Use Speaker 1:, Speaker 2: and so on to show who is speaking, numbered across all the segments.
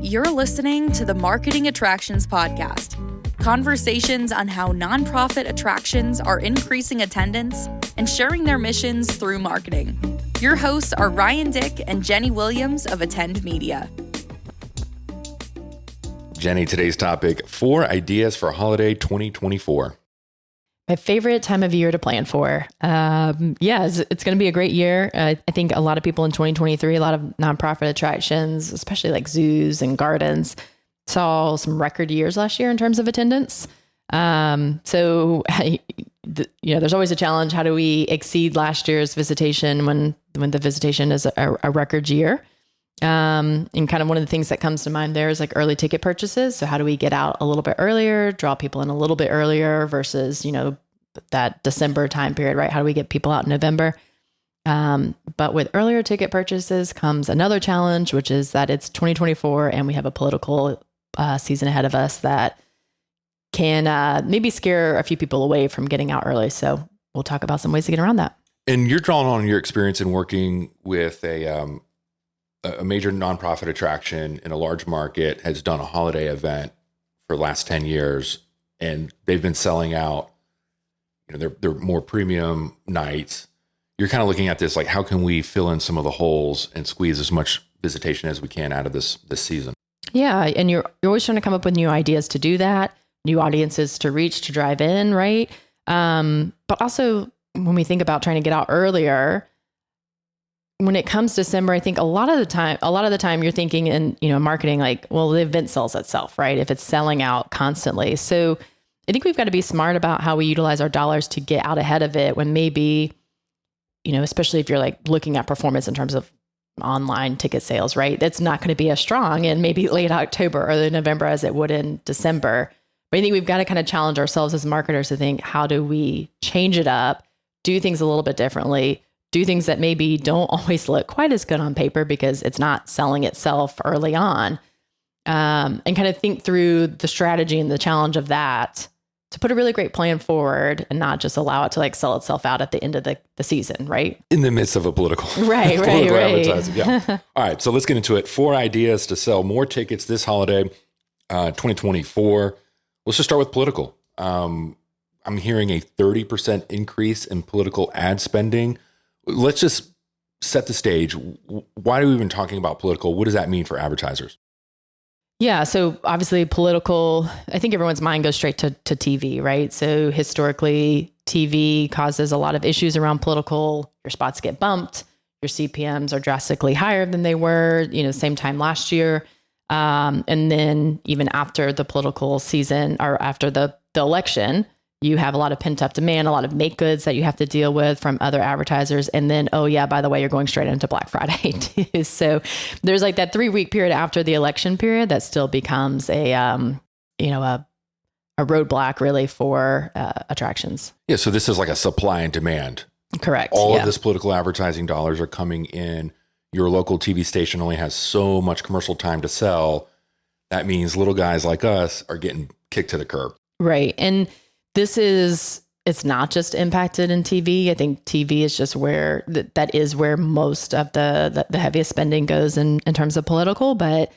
Speaker 1: You're listening to the Marketing Attractions Podcast. Conversations on how nonprofit attractions are increasing attendance and sharing their missions through marketing. Your hosts are Ryan Dick and Jenny Williams of Attend Media.
Speaker 2: Jenny, today's topic, 4 ideas for holiday 2024.
Speaker 3: My favorite time of year to plan for. It's going to be a great year. I think a lot of people in 2023, a lot of nonprofit attractions, especially like zoos and gardens, saw some record years last year in terms of attendance. There's always a challenge. How do we exceed last year's visitation when the visitation is a record year? And kind of one of the things that comes to mind there is like early ticket purchases. So how do we get out a little bit earlier, draw people in a little bit earlier versus, that December time period, right? How do we get people out in November? But with earlier ticket purchases comes another challenge, which is that it's 2024 and we have a political season ahead of us that can maybe scare a few people away from getting out early. So we'll talk about some ways to get around that.
Speaker 2: And you're drawing on your experience in working with a major nonprofit attraction in a large market, has done a holiday event for the last 10 years, and they've been selling out, they're more premium nights. You're kind of looking at this, like, how can we fill in some of the holes and squeeze as much visitation as we can out of this season? Yeah.
Speaker 3: And you're always trying to come up with new ideas to do that, new audiences to reach, to drive in. Right. But also when we think about trying to get out earlier, when it comes to December, I think a lot of the time you're thinking in, marketing, like, well, the event sells itself, right? If it's selling out constantly. So I think we've got to be smart about how we utilize our dollars to get out ahead of it when maybe, especially if you're like looking at performance in terms of online ticket sales, right? That's not going to be as strong in maybe late October or early November as it would in December. But I think we've got to kind of challenge ourselves as marketers to think, how do we change it up, do things a little bit differently, do things that maybe don't always look quite as good on paper because it's not selling itself early on, and kind of think through the strategy and the challenge of that to put a really great plan forward and not just allow it to like sell itself out at the end of the season, right?
Speaker 2: In the midst of a political
Speaker 3: advertising.
Speaker 2: Yeah. All right, so let's get into it. 4 ideas to sell more tickets this holiday, 2024. Let's just start with political. I'm hearing a 30% increase in political ad spending. Let's just set the stage. Why are we even talking about political? What does that mean for advertisers?
Speaker 3: Yeah. So obviously political, I think everyone's mind goes straight to TV, right? So historically, TV causes a lot of issues around political. Your spots get bumped. Your CPMs are drastically higher than they were, same time last year. And then even after the political season or after the election, you have a lot of pent up demand, a lot of make goods that you have to deal with from other advertisers. And then, by the way, you're going straight into Black Friday too. So there's like that 3-week period after the election period that still becomes a roadblock really for attractions.
Speaker 2: Yeah. So this is like a supply and demand.
Speaker 3: Correct.
Speaker 2: All of this political advertising dollars are coming in. Your local TV station only has so much commercial time to sell. That means little guys like us are getting kicked to the curb.
Speaker 3: Right. And it's not just impacted in TV. I think TV is just where that is where most of the heaviest spending goes in terms of political. But,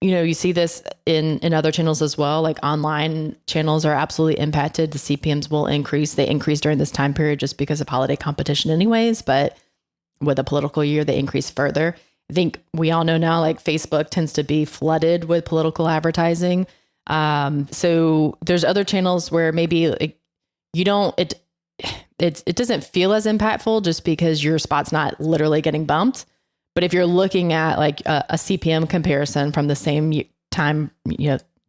Speaker 3: you see this in other channels as well. Like online channels are absolutely impacted. The CPMs will increase. They increase during this time period just because of holiday competition anyways. But with a political year, they increase further. I think we all know now, like Facebook tends to be flooded with political advertising. So there's other channels where maybe like it doesn't feel as impactful just because your spot's not literally getting bumped. But if you're looking at like a CPM comparison from the same time,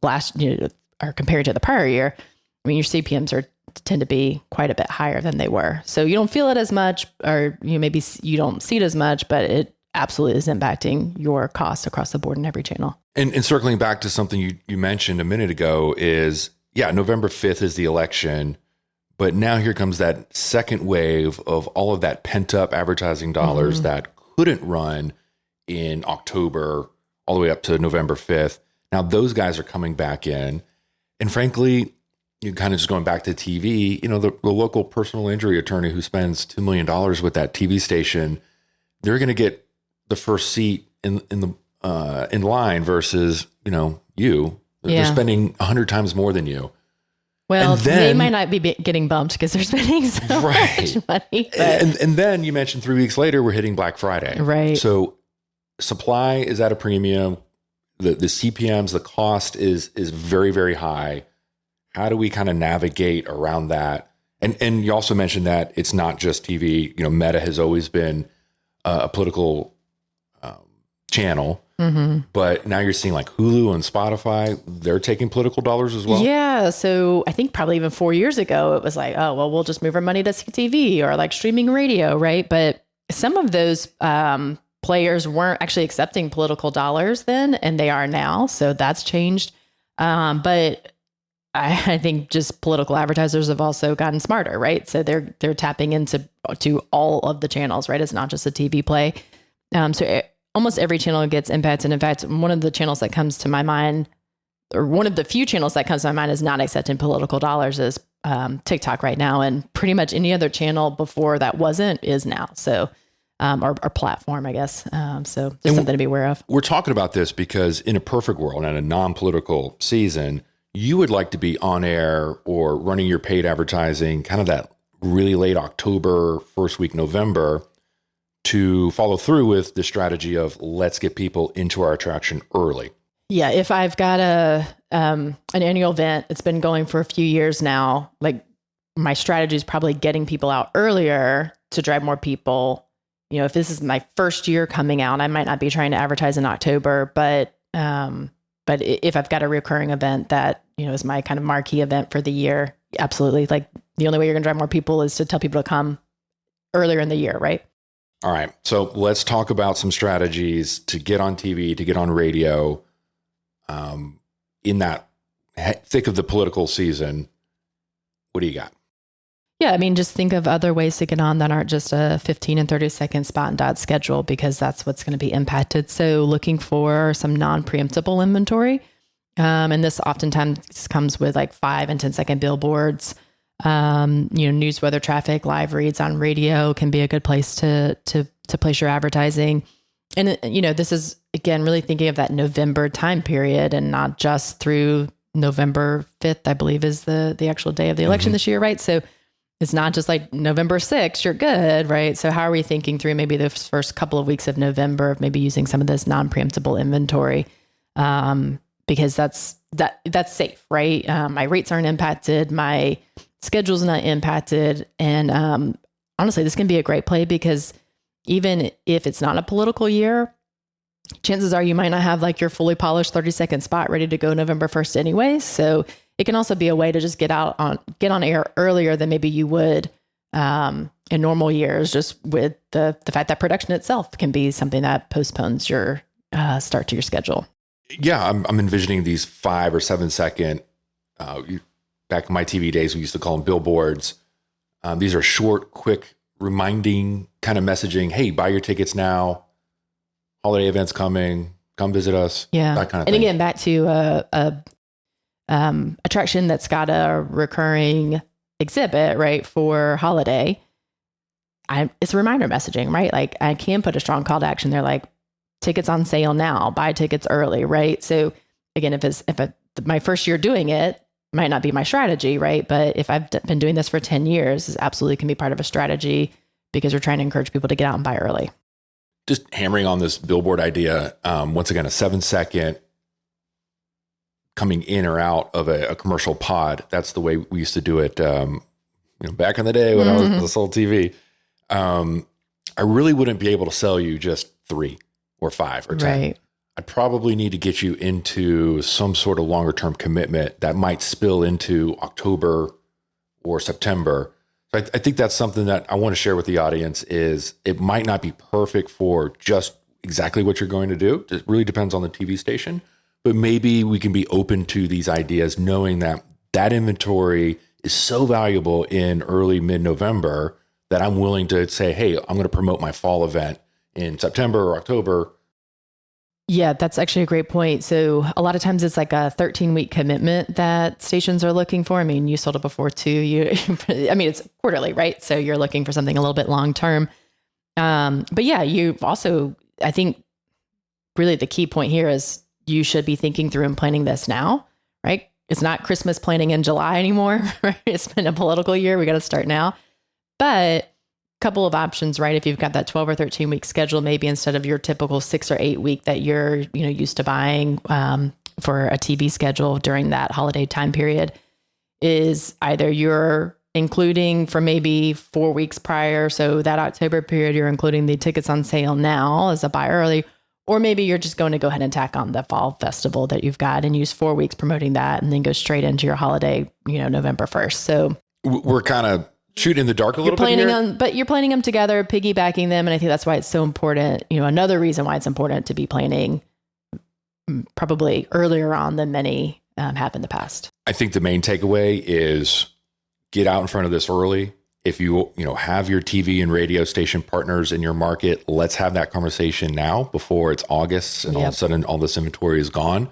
Speaker 3: last year or compared to the prior year, I mean, your CPMs tend to be quite a bit higher than they were. So you don't feel it as much, or maybe you don't see it as much, but it absolutely is impacting your costs across the board in every channel.
Speaker 2: And circling back to something you mentioned a minute ago is, November 5th is the election, but now here comes that second wave of all of that pent up advertising dollars that couldn't run in October all the way up to November 5th. Now those guys are coming back in. And frankly, you kind of just going back to TV, the local personal injury attorney who spends $2 million with that TV station, they're going to get the first seat in the in line versus, you. They're spending 100 times more than you.
Speaker 3: Well, they might not be getting bumped because they're spending so much money.
Speaker 2: And then you mentioned 3 weeks later, we're hitting Black Friday.
Speaker 3: Right.
Speaker 2: So supply is at a premium. The CPMs, the cost is very, very high. How do we kind of navigate around that? And you also mentioned that it's not just TV. Meta has always been a political channel, but now you're seeing like Hulu and Spotify, they're taking political dollars as well.
Speaker 3: Yeah. So I think probably even 4 years ago, it was like, oh, well, we'll just move our money to CTV or like streaming radio, right? But some of those players weren't actually accepting political dollars then, and they are now. So that's changed. But I think just political advertisers have also gotten smarter, right? So they're tapping into all of the channels, right? It's not just a TV play. Almost every channel gets impacted. In fact, one of the channels that comes to my mind, or one of the few channels that comes to my mind is not accepting political dollars is TikTok right now. And pretty much any other channel before that wasn't is now. So, or platform, I guess. So just something to be aware of.
Speaker 2: We're talking about this because in a perfect world and a non-political season, you would like to be on air or running your paid advertising kind of that really late October, first week November, to follow through with the strategy of let's get people into our attraction early.
Speaker 3: Yeah, if I've got an annual event, it's been going for a few years now, like my strategy is probably getting people out earlier to drive more people. If this is my first year coming out, I might not be trying to advertise in October, but if I've got a recurring event that, is my kind of marquee event for the year, absolutely. Like the only way you're going to drive more people is to tell people to come earlier in the year, right?
Speaker 2: All right. So let's talk about some strategies to get on TV, to get on radio in that thick of the political season. What do you got?
Speaker 3: Yeah, I mean, just think of other ways to get on that aren't just a 15 and 30 second spot and dot schedule, because that's what's going to be impacted. So looking for some non-preemptable inventory. And this oftentimes comes with like 5 and 10 second billboards. News, weather, traffic, live reads on radio can be a good place to place your advertising. And, this is, again, really thinking of that November time period and not just through November 5th, I believe is the actual day of the election this year, right? So it's not just like November 6th, you're good, right? So how are we thinking through maybe the first couple of weeks of November of maybe using some of this non-preemptable inventory? Because that's safe, right? My rates aren't impacted. My schedule's not impacted. And honestly, this can be a great play because even if it's not a political year, chances are you might not have like your fully polished 30-second spot ready to go November 1st anyway. So it can also be a way to just get on air earlier than maybe you would in normal years, just with the fact that production itself can be something that postpones your start to your schedule.
Speaker 2: Yeah, I'm envisioning these 5 or 7 second, back in my TV days, we used to call them billboards. These are short, quick, reminding kind of messaging. Hey, buy your tickets now. Holiday events coming. Come visit us.
Speaker 3: Yeah,
Speaker 2: that kind of thing. And
Speaker 3: again, back to a attraction that's got a recurring exhibit, right, for holiday. It's a reminder messaging, right? Like I can put a strong call to action there, like tickets on sale now, buy tickets early, right? So again, if my first year doing it, might not be my strategy, right? But if I've been doing this for 10 years, this absolutely can be part of a strategy because we're trying to encourage people to get out and buy early.
Speaker 2: Just hammering on this billboard idea. Once again, a 7-second coming in or out of a commercial pod. That's the way we used to do it. Back in the day when I was sold TV, I really wouldn't be able to sell you just 3 or 5 or 10. Right. I'd probably need to get you into some sort of longer term commitment that might spill into October or September. So I think that's something that I want to share with the audience is it might not be perfect for just exactly what you're going to do. It really depends on the TV station, but maybe we can be open to these ideas knowing that that inventory is so valuable in early mid-November that I'm willing to say, hey, I'm going to promote my fall event in September or October.
Speaker 3: Yeah, that's actually a great point. So a lot of times it's like a 13-week commitment that stations are looking for. I mean, you sold it before too. It's quarterly, right? So you're looking for something a little bit long-term. But yeah, you also, I think really the key point here is you should be thinking through and planning this now, right? It's not Christmas planning in July anymore, right? It's been a political year. We got to start now. But couple of options, right? If you've got that 12 or 13 week schedule, maybe instead of your typical 6 or 8 week that you're, used to buying for a TV schedule during that holiday time period, is either you're including for maybe 4 weeks prior. So that October period, you're including the tickets on sale now as a buy early, or maybe you're just going to go ahead and tack on the fall festival that you've got and use 4 weeks promoting that and then go straight into your holiday, November 1st. So
Speaker 2: we're kind of shooting in the dark a little bit here.
Speaker 3: But you're planning them together, piggybacking them. And I think that's why it's so important. Another reason why it's important to be planning probably earlier on than many have in the past.
Speaker 2: I think the main takeaway is get out in front of this early. If you have your TV and radio station partners in your market, let's have that conversation now before it's August and all of a sudden all this inventory is gone.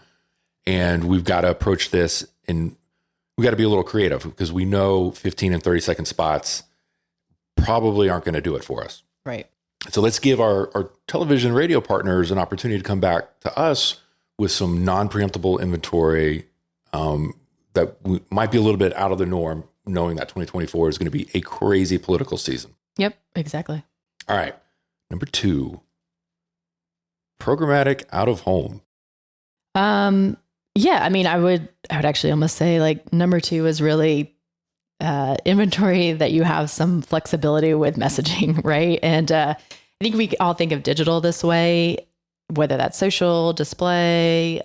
Speaker 2: And we've got to approach this and we got to be a little creative because we know 15 and 30 second spots probably aren't going to do it for us.
Speaker 3: Right.
Speaker 2: So let's give our television radio partners an opportunity to come back to us with some non-preemptable inventory that might be a little bit out of the norm, knowing that 2024 is going to be a crazy political season.
Speaker 3: Yep, exactly.
Speaker 2: All right. Number 2, programmatic out of home.
Speaker 3: Yeah, I mean, I would actually almost say like number 2 is really inventory that you have some flexibility with messaging, right? And I think we all think of digital this way, whether that's social, display,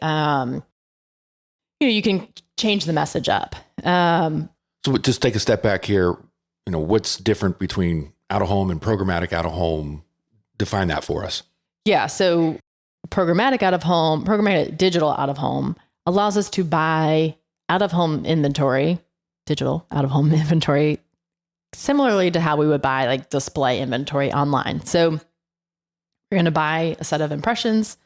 Speaker 3: you can change the message up.
Speaker 2: So just take a step back here. What's different between out of home and programmatic out of home? Define that for us.
Speaker 3: Yeah. So programmatic digital out of home allows us to buy out of home inventory, digital out of home inventory, similarly to how we would buy like display inventory online. So you're going to buy a set of impressions.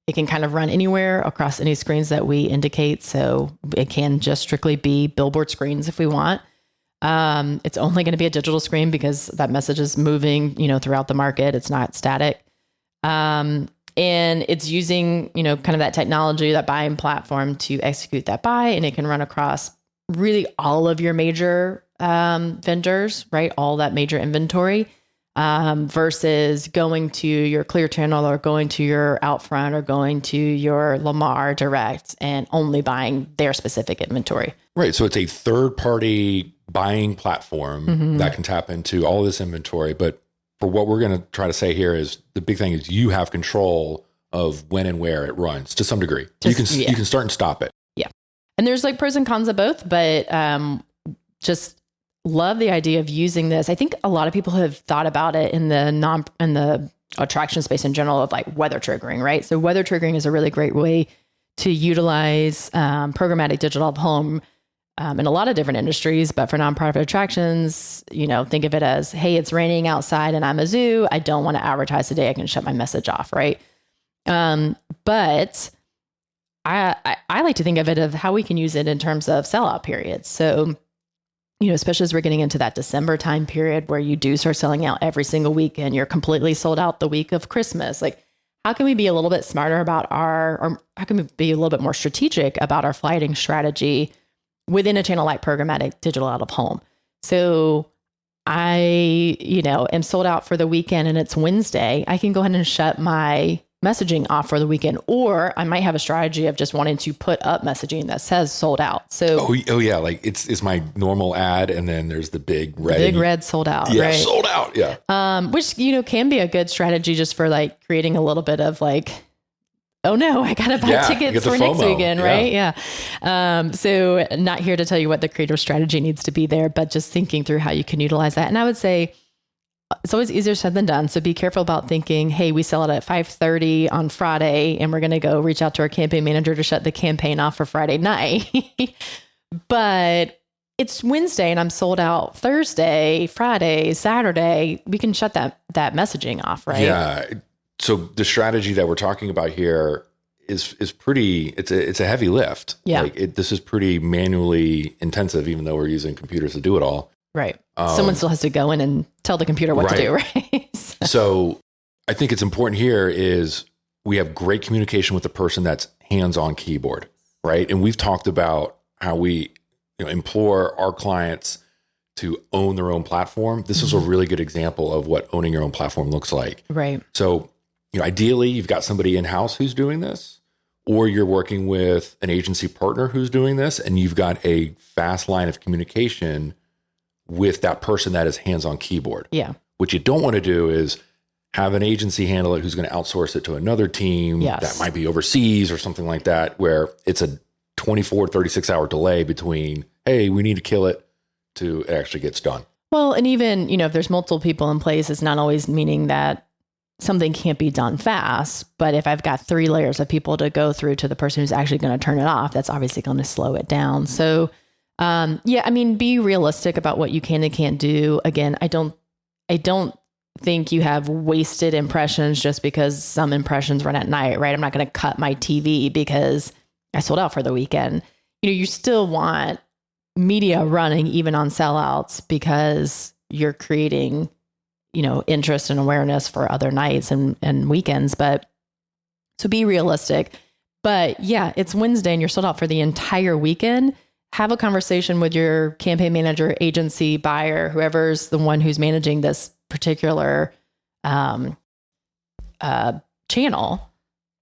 Speaker 3: It can kind of run anywhere across any screens that we indicate. So it can just strictly be billboard screens if we want. It's only going to be a digital screen because that message is moving, throughout the market. It's not static. And it's using, kind of that technology, that buying platform to execute that buy. And it can run across really all of your major vendors, right? All that major inventory. Versus going to your Clear Channel or going to your Outfront or going to your Lamar Direct and only buying their specific inventory.
Speaker 2: Right. So it's a third-party buying platform that can tap into all of this inventory. But for what we're going to try to say here is the big thing is you have control of when and where it runs to some degree. You can start and stop it.
Speaker 3: Yeah. And there's like pros and cons of both, but just love the idea of using this. I think a lot of people have thought about it in the attraction space in general of like weather triggering, right? So weather triggering is a really great way to utilize programmatic digital out of home in a lot of different industries, but for nonprofit attractions, think of it as, hey, it's raining outside and I'm a zoo. I don't want to advertise today. I can shut my message off, right? But I like to think of it of how we can use it in terms of sellout periods. So especially as we're getting into that December time period where you do start selling out every single week and you're completely sold out the week of Christmas. Like, how can we be a little bit smarter about or how can we be a little bit more strategic about our flighting strategy within a channel like programmatic digital out of home? So I, am sold out for the weekend and it's Wednesday. I can go ahead and shut my messaging off for the weekend, or I might have a strategy of just wanting to put up messaging that says sold out. So
Speaker 2: oh yeah, like it's my normal ad, and then there's the big red
Speaker 3: sold out.
Speaker 2: Yeah,
Speaker 3: right?
Speaker 2: Sold out. Yeah.
Speaker 3: Which can be a good strategy just for like creating a little bit of like, oh no, I gotta buy tickets for next weekend, right? Yeah. So not here to tell you what the creative strategy needs to be there, but just thinking through how you can utilize that. And I would say it's always easier said than done. So be careful about thinking, hey, we sell it at 5:30 on Friday and we're going to go reach out to our campaign manager to shut the campaign off for Friday night. But it's Wednesday and I'm sold out Thursday, Friday, Saturday. We can shut that messaging off, right?
Speaker 2: Yeah. So the strategy that we're talking about here is pretty, it's a heavy lift.
Speaker 3: Yeah.
Speaker 2: Like this is pretty manually intensive, even though we're using computers to do it all.
Speaker 3: Right. Someone still has to go in and tell the computer what to do, right?
Speaker 2: So I think it's important here is we have great communication with the person that's hands-on keyboard, right? And we've talked about how we implore our clients to own their own platform. This is a really good example of what owning your own platform looks like.
Speaker 3: Right.
Speaker 2: So, ideally, you've got somebody in-house who's doing this, or you're working with an agency partner who's doing this, and you've got a fast line of communication with that person that is hands-on keyboard.
Speaker 3: Yeah.
Speaker 2: What you don't want to do is have an agency handle it who's going to outsource it to another team that might be overseas or something like that, where it's a 24, 36-hour delay between, hey, we need to kill it, to it actually gets done.
Speaker 3: Well, and even, if there's multiple people in place, it's not always meaning that something can't be done fast. But if I've got 3 layers of people to go through to the person who's actually going to turn it off, that's obviously going to slow it down. So, be realistic about what you can and can't do. Again, I don't think you have wasted impressions just because some impressions run at night, right? I'm not going to cut my TV because I sold out for the weekend. You still want media running even on sellouts because you're creating, interest and awareness for other nights and weekends. But so be realistic. But yeah, it's Wednesday and you're sold out for the entire weekend. Have a conversation with your campaign manager, agency, buyer, whoever's the one who's managing this particular channel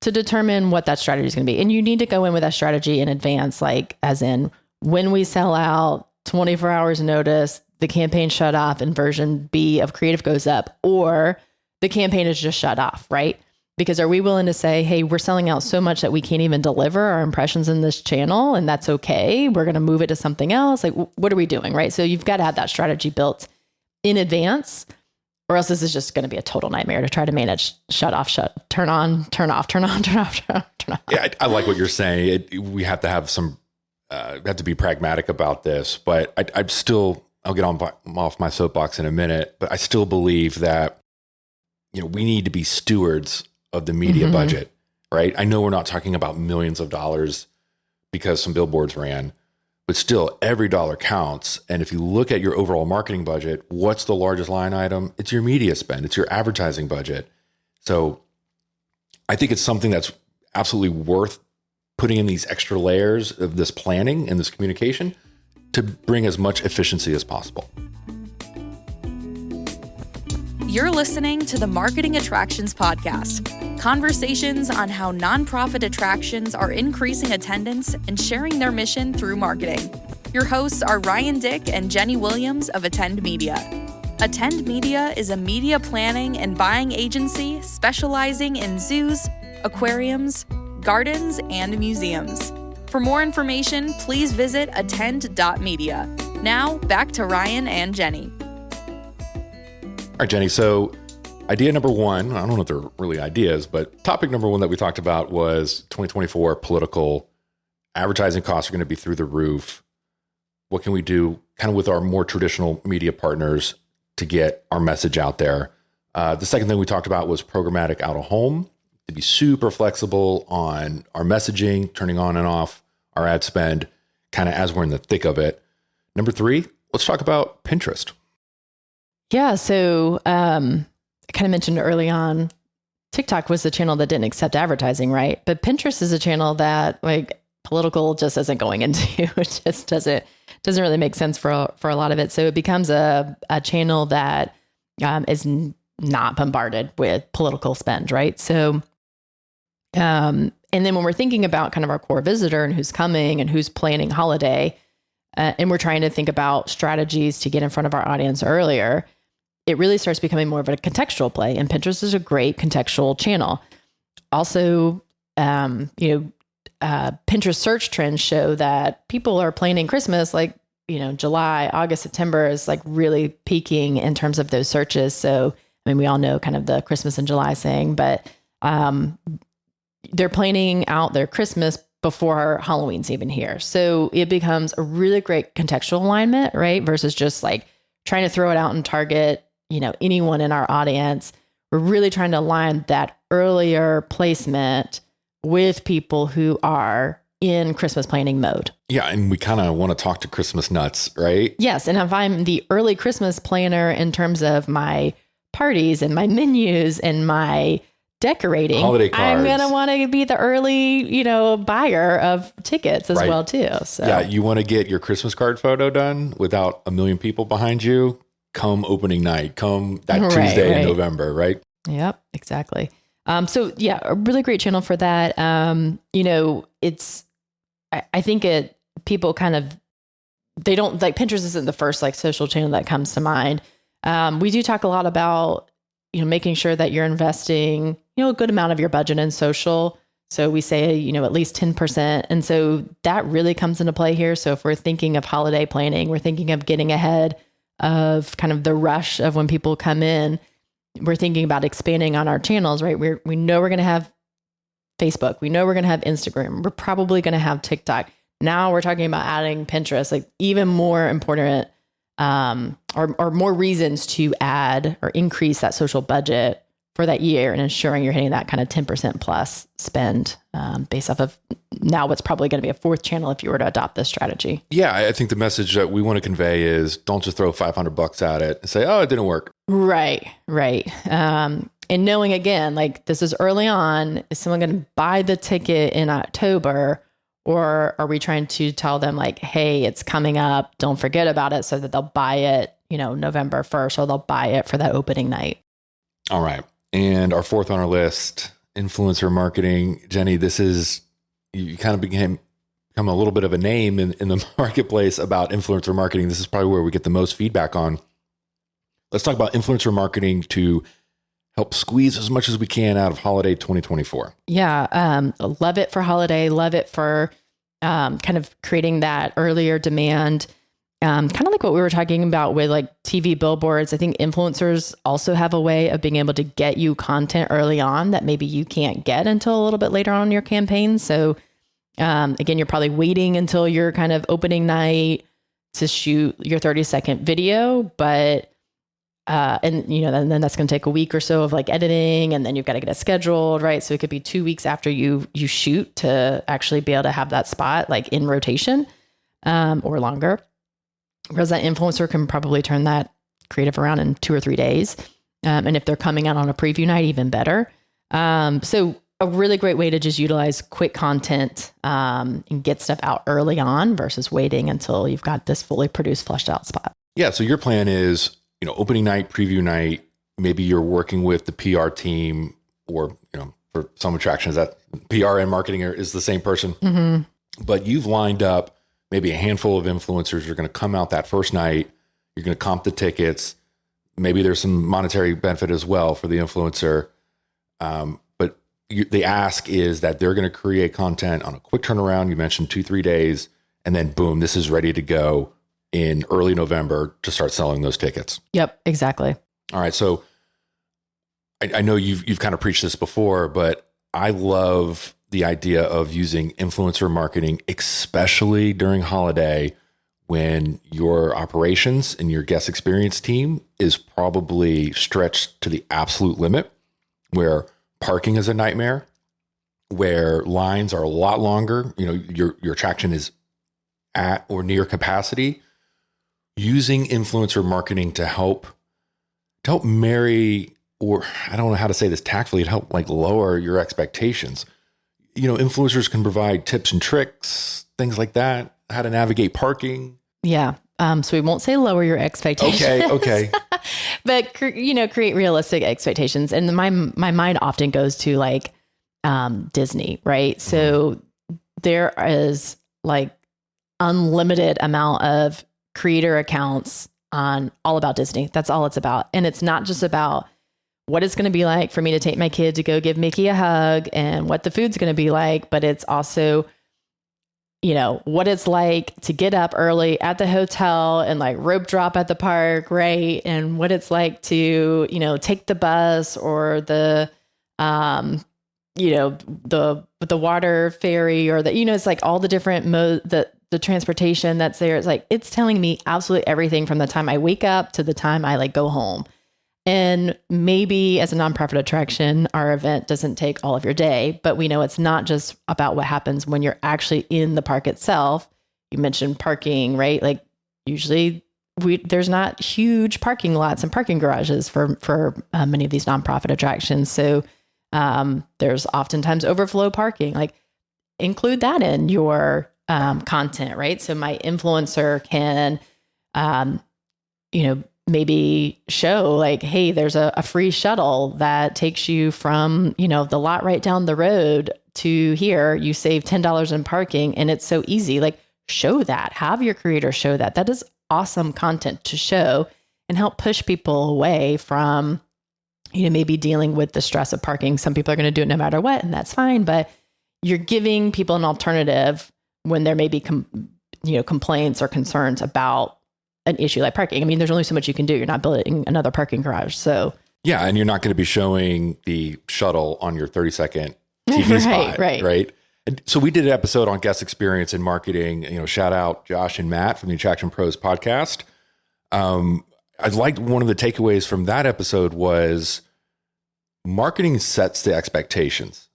Speaker 3: to determine what that strategy is going to be. And you need to go in with that strategy in advance, like as in when we sell out, 24 hours notice, the campaign shut off and version B of creative goes up, or the campaign is just shut off, right? Because are we willing to say, hey, we're selling out so much that we can't even deliver our impressions in this channel, and that's okay. We're going to move it to something else. Like, what are we doing, right? So you've got to have that strategy built in advance, or else this is just going to be a total nightmare to try to manage shut off, turn on, turn off, turn on, turn off, turn off.
Speaker 2: Yeah, I like what you're saying. We have to have some, have to be pragmatic about this, but I'll get off my soapbox in a minute, but I still believe that, we need to be stewards of the media budget, right? I know we're not talking about millions of dollars because some billboards ran, but still every dollar counts. And if you look at your overall marketing budget, what's the largest line item? It's your media spend. It's your advertising budget. So I think it's something that's absolutely worth putting in these extra layers of this planning and this communication to bring as much efficiency as possible.
Speaker 1: You're listening to the Marketing Attractions Podcast, conversations on how nonprofit attractions are increasing attendance and sharing their mission through marketing. Your hosts are Ryan Dick and Jenny Williams of Attend Media. Attend Media is a media planning and buying agency specializing in zoos, aquariums, gardens, and museums. For more information, please visit attend.media. Now, back to Ryan and Jenny.
Speaker 2: All right, Jenny. So idea number one, I don't know if they're really ideas, but topic number one that we talked about was 2024 political advertising costs are going to be through the roof. What can we do kind of with our more traditional media partners to get our message out there? The second thing we talked about was programmatic out of home, to be super flexible on our messaging, turning on and off our ad spend, kind of as we're in the thick of it. Number three, let's talk about Pinterest.
Speaker 3: Yeah. So I kind of mentioned early on, TikTok was the channel that didn't accept advertising, right? But Pinterest is a channel that like political just isn't going into. It just doesn't really make sense for a lot of it. So it becomes a channel that is not bombarded with political spend, right? So, and then when we're thinking about kind of our core visitor and who's coming and who's planning holiday, and we're trying to think about strategies to get in front of our audience earlier, it really starts becoming more of a contextual play. And Pinterest is a great contextual channel. Also, Pinterest search trends show that people are planning Christmas like, July, August, September is like really peaking in terms of those searches. So, I mean, we all know kind of the Christmas in July saying, but they're planning out their Christmas before Halloween's even here. So it becomes a really great contextual alignment, right? Versus just like trying to throw it out and target, anyone in our audience. We're really trying to align that earlier placement with people who are in Christmas planning mode.
Speaker 2: Yeah. And we kind of want to talk to Christmas nuts, right?
Speaker 3: Yes. And if I'm the early Christmas planner in terms of my parties and my menus and my decorating,
Speaker 2: holiday cards.
Speaker 3: I'm going to want to be the early, buyer of tickets as well too. So
Speaker 2: yeah, you want to get your Christmas card photo done without a million people behind you. Come opening night, come that Tuesday in November, right?
Speaker 3: Yep, exactly. So yeah, a really great channel for that. I think people kind of, they don't like Pinterest isn't the first like social channel that comes to mind. We do talk a lot about, making sure that you're investing, a good amount of your budget in social. So we say, at least 10%. And so that really comes into play here. So if we're thinking of holiday planning, we're thinking of getting ahead of kind of the rush of when people come in, we're thinking about expanding on our channels, right? We know we're going to have Facebook. We know we're going to have Instagram. We're probably going to have TikTok. Now we're talking about adding Pinterest, like even more important, or more reasons to add or increase that social budget for that year and ensuring you're hitting that kind of 10% plus spend based off of now what's probably going to be a fourth channel if you were to adopt this strategy.
Speaker 2: Yeah, I think the message that we want to convey is don't just throw $500 at it and say, oh, it didn't work.
Speaker 3: Right. And knowing again, like this is early on, is someone going to buy the ticket in October? Or are we trying to tell them like, hey, it's coming up, don't forget about it, so that they'll buy it, November 1st, or they'll buy it for that opening night.
Speaker 2: All right. And our fourth on our list, influencer marketing. Jenny, this is, you kind of become a little bit of a name in the marketplace about influencer marketing. This is probably where we get the most feedback on. Let's talk about influencer marketing to help squeeze as much as we can out of holiday 2024.
Speaker 3: Yeah. Love it for holiday. Love it for kind of creating that earlier demand. Kind of like what we were talking about with like TV billboards. I think influencers also have a way of being able to get you content early on that maybe you can't get until a little bit later on in your campaign. So again, you're probably waiting until your kind of opening night to shoot your 30-second video, but and then that's going to take a week or so of like editing, and then you've got to get it scheduled, right? So it could be 2 weeks after you shoot to actually be able to have that spot like in rotation, or longer. Whereas that influencer can probably turn that creative around in 2 or 3 days. And if they're coming out on a preview night, even better. So a really great way to just utilize quick content, and get stuff out early on versus waiting until you've got this fully produced, fleshed out spot.
Speaker 2: Yeah. So your plan is, opening night, preview night, maybe you're working with the PR team, or, for some attractions that PR and marketing is the same person, but you've lined up maybe a handful of influencers are going to come out that first night. You're going to comp the tickets. Maybe there's some monetary benefit as well for the influencer. But the ask is that they're going to create content on a quick turnaround. You mentioned 2-3 days, and then boom, this is ready to go in early November to start selling those tickets.
Speaker 3: Yep, exactly.
Speaker 2: All right. So I know you've kind of preached this before, but I love the idea of using influencer marketing, especially during holiday when your operations and your guest experience team is probably stretched to the absolute limit, where parking is a nightmare, where lines are a lot longer, your attraction is at or near capacity. Using influencer marketing to help marry, or I don't know how to say this tactfully, to help like lower your expectations. Influencers can provide tips and tricks, things like that, how to navigate parking. Yeah.
Speaker 3: So we won't say lower your expectations.
Speaker 2: Okay.
Speaker 3: But create realistic expectations. And my mind often goes to like Disney, right? So there is like unlimited amount of creator accounts on all about Disney. That's all it's about. And it's not just about what it's going to be like for me to take my kid to go give Mickey a hug and what the food's going to be like, but it's also, what it's like to get up early at the hotel and like rope drop at the park, right? And what it's like to, take the bus or the water ferry, or it's like all the different modes, the transportation that's there. It's like, it's telling me absolutely everything from the time I wake up to the time I like go home. And maybe as a nonprofit attraction, our event doesn't take all of your day, but we know it's not just about what happens when you're actually in the park itself. You mentioned parking, right? Like usually there's not huge parking lots and parking garages for many of these nonprofit attractions. So There's oftentimes overflow parking. Like include that in your content, right? So my influencer can, maybe show like, hey, there's a free shuttle that takes you from, the lot right down the road to here. You save $10 in parking and it's so easy. Like show that, have your creator show that. That is awesome content to show and help push people away from, maybe dealing with the stress of parking. Some people are going to do it no matter what, and that's fine. But you're giving people an alternative when there may be, complaints or concerns about an issue like parking. I mean, there's only so much you can do. You're not building another parking garage. So
Speaker 2: yeah. And you're not going to be showing the shuttle on your 30-second TV spot. Right. And so we did an episode on guest experience and marketing, shout out Josh and Matt from the Attraction Pros podcast. I liked one of the takeaways from that episode was marketing sets the expectations,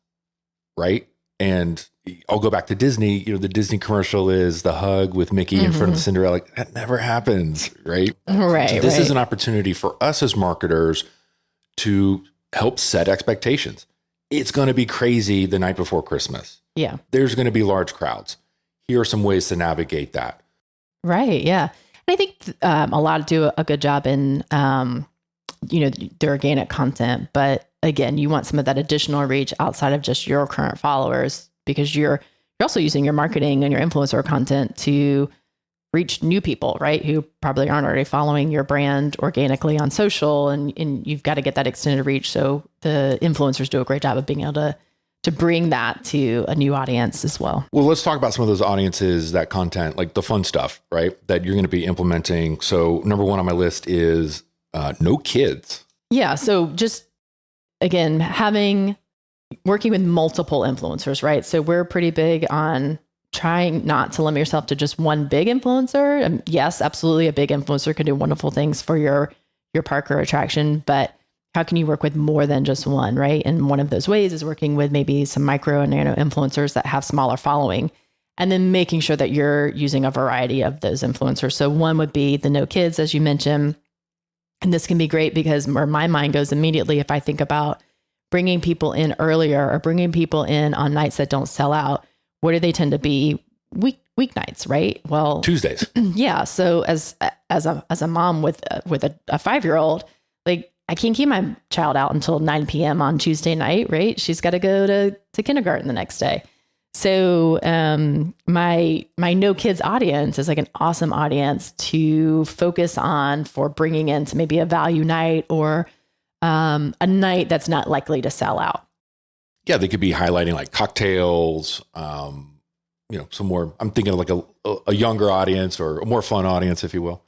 Speaker 2: right? And I'll go back to Disney. The Disney commercial is the hug with Mickey in front of Cinderella. That never happens, right?
Speaker 3: Right.
Speaker 2: So this is an opportunity for us as marketers to help set expectations. It's going to be crazy the night before Christmas.
Speaker 3: Yeah.
Speaker 2: There's going to be large crowds. Here are some ways to navigate that.
Speaker 3: Right. Yeah. And I think a lot do a good job in, the organic content. But again, you want some of that additional reach outside of just your current followers, because you're also using your marketing and your influencer content to reach new people, right? Who probably aren't already following your brand organically on social, and you've got to get that extended reach. So the influencers do a great job of being able to bring that to a new audience as well.
Speaker 2: Well, let's talk about some of those audiences, that content, like the fun stuff, right? That you're going to be implementing. So number one on my list is no kids.
Speaker 3: Yeah. So just, again, working with multiple influencers, right? So we're pretty big on trying not to limit yourself to just one big influencer. Yes, absolutely. A big influencer can do wonderful things for your park or attraction, but how can you work with more than just one, right? And one of those ways is working with maybe some micro and nano influencers that have smaller following, and then making sure that you're using a variety of those influencers. So one would be the no kids, as you mentioned. And this can be great because where my mind goes immediately, if I think about bringing people in earlier or bringing people in on nights that don't sell out, what do they tend to be? Weeknights, right? Well,
Speaker 2: Tuesdays.
Speaker 3: Yeah. So as a mom with a 5-year-old, like I can't keep my child out until 9 p.m. on Tuesday night, right? She's got to go to kindergarten the next day. So my no kids audience is like an awesome audience to focus on for bringing into maybe a value night or a night that's not likely to sell out.
Speaker 2: Yeah, they could be highlighting like cocktails, some more, I'm thinking of like a younger audience or a more fun audience, if you will.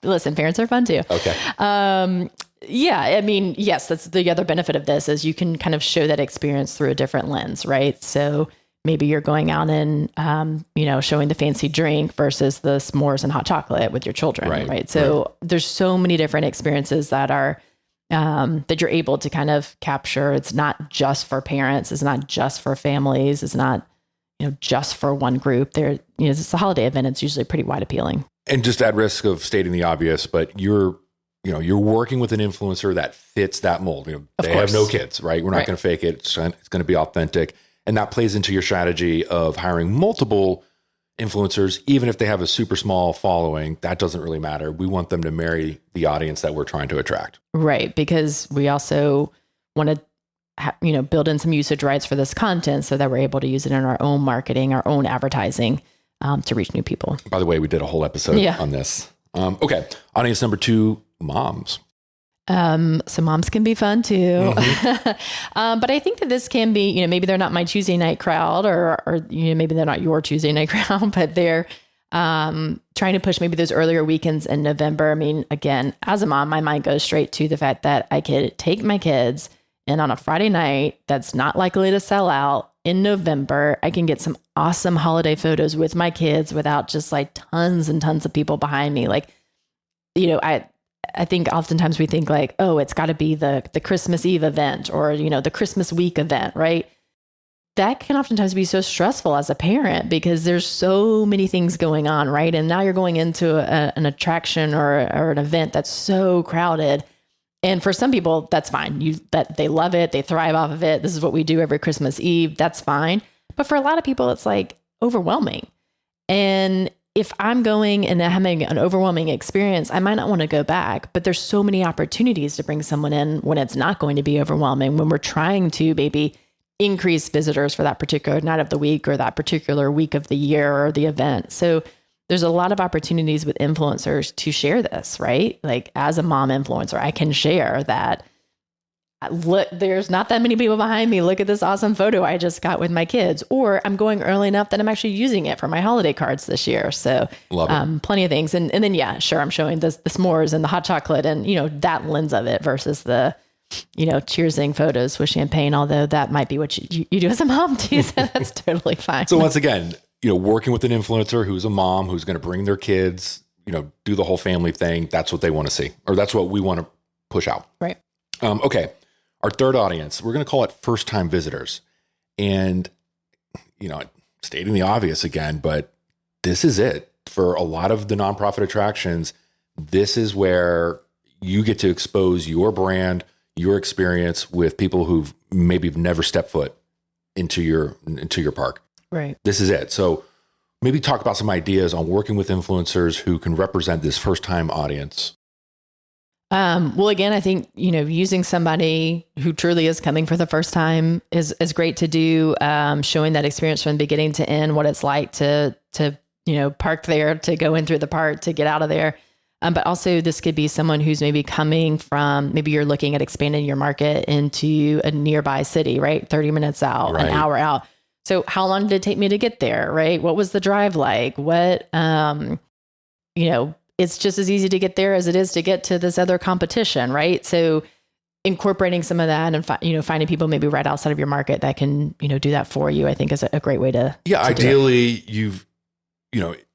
Speaker 3: Listen, parents are fun too.
Speaker 2: Okay.
Speaker 3: Yeah, I mean, yes, that's the other benefit of this is you can kind of show that experience through a different lens, right? So maybe you're going out and, showing the fancy drink versus the s'mores and hot chocolate with your children, right? So there's so many different experiences that are, that you're able to kind of capture. It's not just for parents. It's not just for families. It's not, just for one group. It's a holiday event. It's usually pretty wide appealing. And
Speaker 2: just at risk of stating the obvious, but you're working with an influencer that fits that mold. They have no kids, right? We're not going to fake it. It's going to be authentic. And that plays into your strategy of hiring multiple influencers, even if they have a super small following. That doesn't really matter. We want them to marry the audience that we're trying to attract. Right. Because we also want to, build in some usage rights for this content so that we're able to use it in our own marketing, our own advertising to reach new people. By the way, we did a whole episode on this. Okay. Audience number 2, moms. So moms can be fun too. Mm-hmm. But I think that this can be, maybe they're not my Tuesday night crowd or maybe they're not your Tuesday night crowd, but they're trying to push maybe those earlier weekends in November. I mean, again, as a mom, my mind goes straight to the fact that I could take my kids and on a Friday night that's not likely to sell out in November, I can get some awesome holiday photos with my kids without just like tons and tons of people behind me. Like, I think oftentimes we think like, oh, it's got to be the Christmas Eve event or, the Christmas week event, right? That can oftentimes be so stressful as a parent because there's so many things going on, right? And now you're going into an attraction or an event that's so crowded.
Speaker 3: And for some people, that's fine. That they love it. They thrive off of it. This is what we do every Christmas Eve. That's fine. But for a lot of people, it's like overwhelming. And if I'm going and having an overwhelming experience, I might not want to go back, but there's so many opportunities to bring someone in when it's not going to be overwhelming, when we're trying to maybe increase visitors for that particular night of the week or that particular week of the year or the event. So there's a lot of opportunities with influencers to share this, right? Like as a mom influencer, I can share that, look, there's not that many people behind me. Look at this awesome photo I just got with my kids. Or I'm going early enough that I'm actually using it for my holiday cards this year. So plenty of things. And then, yeah, sure, I'm showing the s'mores and the hot chocolate and, that lens of it versus the, cheersing photos with champagne, although that might be what you do as a mom too. So that's totally fine.
Speaker 2: So once again, working with an influencer who's a mom, who's going to bring their kids, do the whole family thing. That's what they want to see, or that's what we want to push out.
Speaker 3: Right.
Speaker 2: Okay. Our third audience, we're going to call it first-time visitors. And, stating the obvious again, but this is it. For a lot of the nonprofit attractions, this is where you get to expose your brand, your experience with people who've maybe never stepped foot into your park.
Speaker 3: Right.
Speaker 2: This is it. So maybe talk about some ideas on working with influencers who can represent this first-time audience.
Speaker 3: Well, again, I think, using somebody who truly is coming for the first time is great to do, showing that experience from beginning to end, what it's like to park there, to go in through the park, to get out of there. But also this could be someone who's maybe coming from, maybe you're looking at expanding your market into a nearby city, right? 30 minutes out,
Speaker 2: right.
Speaker 3: An hour out. So how long did it take me to get there, right? What was the drive like? What, it's just as easy to get there as it is to get to this other competition, right? So incorporating some of that and, finding people maybe right outside of your market that can, do that for you, I think is a great way to.
Speaker 2: Yeah. Ideally, you've,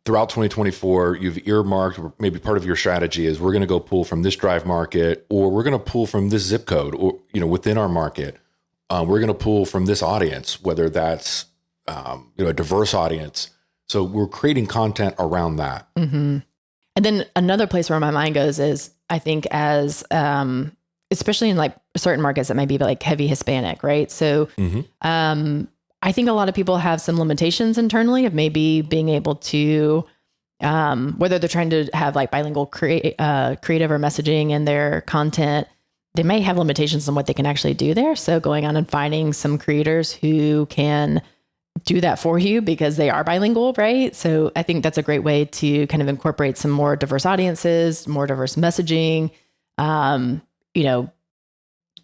Speaker 2: throughout 2024, you've earmarked, or maybe part of your strategy is we're going to go pull from this drive market, or we're going to pull from this zip code, or, within our market. We're going to pull from this audience, whether that's, a diverse audience. So we're creating content around that.
Speaker 3: Mm-hmm. And then another place where my mind goes is, I think as, especially in like certain markets that might be like heavy Hispanic, right? So, I think a lot of people have some limitations internally of maybe being able to, whether they're trying to have like bilingual creative or messaging in their content, they may have limitations on what they can actually do there. So going on and finding some creators who can do that for you because they are bilingual, right? So I think that's a great way to kind of incorporate some more diverse audiences, more diverse messaging.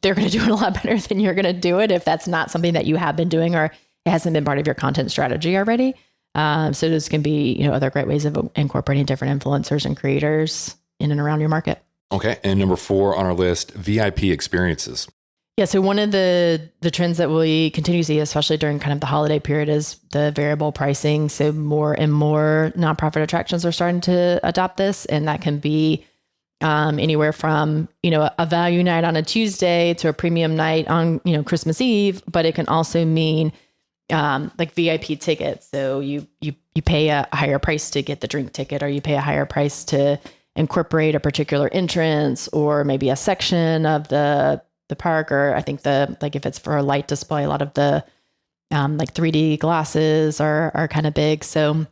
Speaker 3: They're going to do it a lot better than you're going to do it if that's not something that you have been doing or it hasn't been part of your content strategy already. So this can be, other great ways of incorporating different influencers and creators in and around your market.
Speaker 2: Okay. And number 4 on our list, VIP experiences.
Speaker 3: Yeah. So one of the trends that we continue to see, especially during kind of the holiday period, is the variable pricing. So more and more nonprofit attractions are starting to adopt this. And that can be anywhere from, a value night on a Tuesday to a premium night on, Christmas Eve, but it can also mean like VIP tickets. So you pay a higher price to get the drink ticket, or you pay a higher price to incorporate a particular entrance or maybe a section of the park. Or I think if it's for a light display, a lot of the like 3D glasses are kind of big. So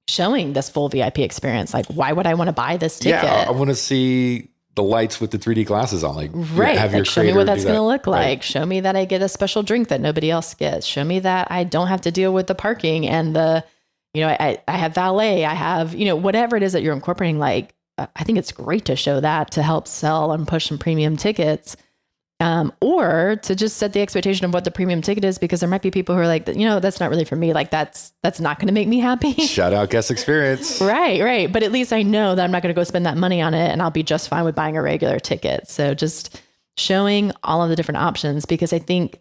Speaker 3: showing this full VIP experience, like why would I want to buy this ticket?
Speaker 2: Yeah, I want to see the lights with the 3D glasses on, like,
Speaker 3: right.
Speaker 2: Have your
Speaker 3: show me what that's going to look like.
Speaker 2: Right.
Speaker 3: Show me that I get a special drink that nobody else gets. Show me that I don't have to deal with the parking and the, I have valet, I have, whatever it is that you're incorporating. Like, I think it's great to show that to help sell and push some premium tickets. Or to just set the expectation of what the premium ticket is, because there might be people who are like, that's not really for me. Like that's not going to make me happy.
Speaker 2: Shout out guest experience.
Speaker 3: Right. But at least I know that I'm not going to go spend that money on it, and I'll be just fine with buying a regular ticket. So just showing all of the different options, because I think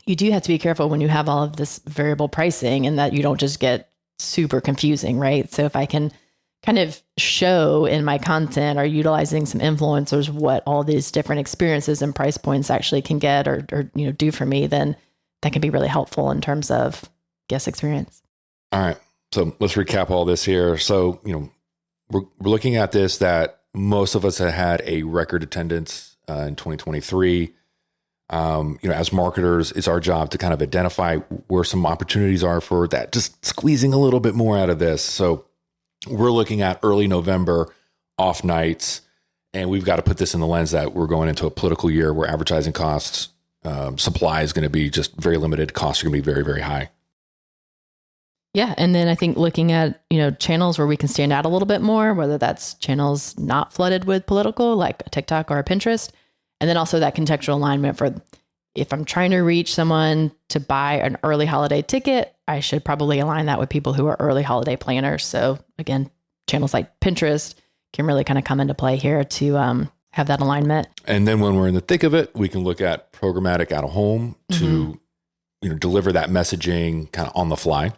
Speaker 3: you do have to be careful when you have all of this variable pricing, and that you don't just get super confusing, right? So if I can kind of show in my content or utilizing some influencers what all these different experiences and price points actually can get or do for me, then that can be really helpful in terms of guest experience.
Speaker 2: All right. So let's recap all this here. So, we're looking at this, that most of us have had a record attendance in 2023. As marketers, it's our job to kind of identify where some opportunities are for that, just squeezing a little bit more out of this. So we're looking at early November off nights, and we've got to put this in the lens that we're going into a political year where advertising costs, supply is going to be just very limited. Costs are going to be very, very high.
Speaker 3: Yeah. And then I think looking at, channels where we can stand out a little bit more, whether that's channels not flooded with political, like a TikTok or a Pinterest. And then also that contextual alignment for if I'm trying to reach someone to buy an early holiday ticket, I should probably align that with people who are early holiday planners. So again, channels like Pinterest can really kind of come into play here to have that alignment.
Speaker 2: And then when we're in the thick of it, we can look at programmatic out of home to, deliver that messaging kind of on the fly.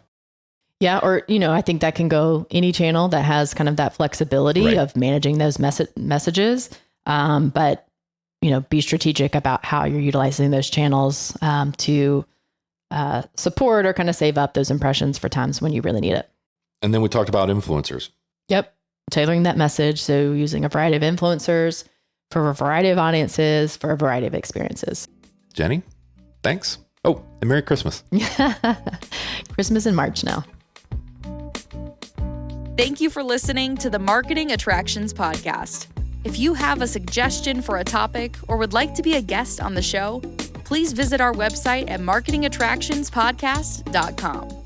Speaker 3: Yeah. Or, I think that can go any channel that has kind of that flexibility of managing those messages. But be strategic about how you're utilizing those channels to support or kind of save up those impressions for times when you really need it.
Speaker 2: And then we talked about influencers.
Speaker 3: Yep. Tailoring that message. So using a variety of influencers for a variety of audiences, for a variety of experiences.
Speaker 2: Jenny, thanks. Oh, and Merry Christmas.
Speaker 3: Christmas in March now.
Speaker 1: Thank you for listening to the Marketing Attractions Podcast. If you have a suggestion for a topic or would like to be a guest on the show, please visit our website at marketingattractionspodcast.com.